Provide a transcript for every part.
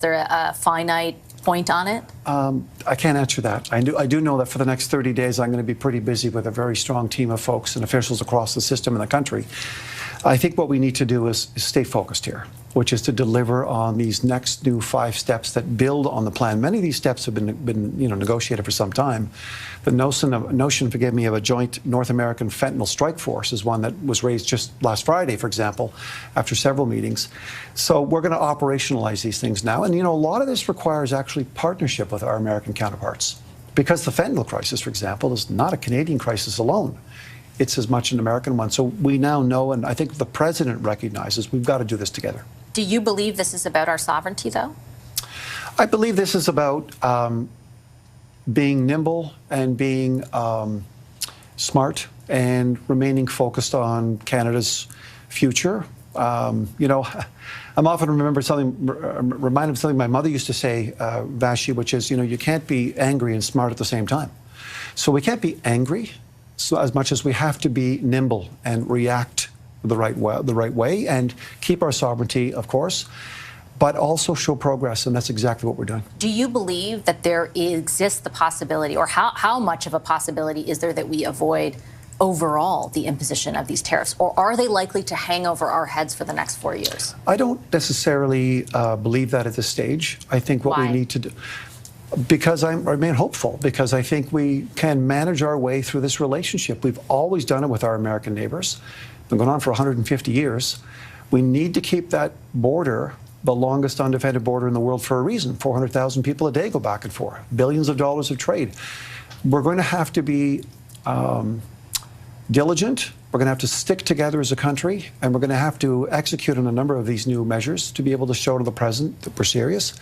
there a finite point on it? I can't answer that. I do know that for the next 30 days, I'm going to be pretty busy with a very strong team of folks and officials across the system in the country. I think what we need to do is stay focused here, which is to deliver on these next new 5 steps that build on the plan. Many of these steps have been negotiated for some time. The notion, forgive me, of a joint North American fentanyl strike force is one that was raised just last Friday, for example, after several meetings. So we're going to operationalize these things now. And, a lot of this requires actually partnership with our American counterparts, because the fentanyl crisis, for example, is not a Canadian crisis alone. It's as much an American one. So we now know, and I think the president recognizes, we've got to do this together. Do you believe this is about our sovereignty, though? I believe this is about being nimble and being smart and remaining focused on Canada's future. I'm often reminded of something my mother used to say, Vashi, which is, you can't be angry and smart at the same time. So we can't be angry as much as we have to be nimble and react the right way and keep our sovereignty, of course, but also show progress, and that's exactly what we're doing. Do you believe that there exists the possibility, or how much of a possibility is there that we avoid overall the imposition of these tariffs, or are they likely to hang over our heads for the next 4 years? I don't necessarily believe that at this stage. I think what we need to do, because I remain hopeful, because I think we can manage our way through this relationship. We've always done it with our American neighbors. It's been going on for 150 years. We need to keep that border the longest undefended border in the world for a reason. 400,000 people a day go back and forth, billions of dollars of trade. We're going to have to be diligent. We're going to have to stick together as a country, and we're going to have to execute on a number of these new measures to be able to show to the president that we're serious.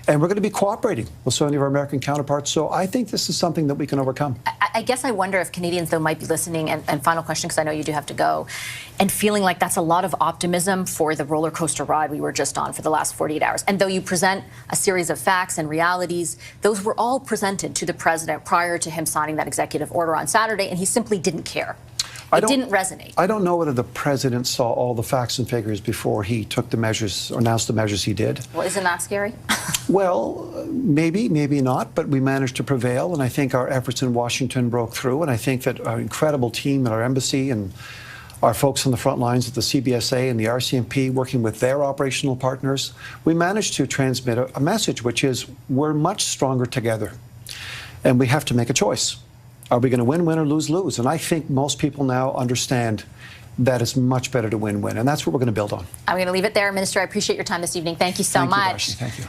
And we're going to be cooperating with so many of our American counterparts. So I think this is something that we can overcome. I guess I wonder if Canadians, though, might be listening, and final question, because I know you do have to go, and feeling like that's a lot of optimism for the roller coaster ride we were just on for the last 48 hours. And though you present a series of facts and realities, those were all presented to the president prior to him signing that executive order on Saturday, and he simply didn't care. It didn't resonate. I don't know whether the president saw all the facts and figures before he took the measures or announced the measures he did. Well, isn't that scary? Well, maybe not, but we managed to prevail, and I think our efforts in Washington broke through, and I think that our incredible team at our embassy and our folks on the front lines at the CBSA and the RCMP, working with their operational partners, we managed to transmit a message, which is we're much stronger together, and we have to make a choice. Are we going to win-win or lose-lose? And I think most people now understand that it's much better to win-win, and that's what we're going to build on. I'm going to leave it there. Minister, I appreciate your time this evening. Thank you so much. Thank you.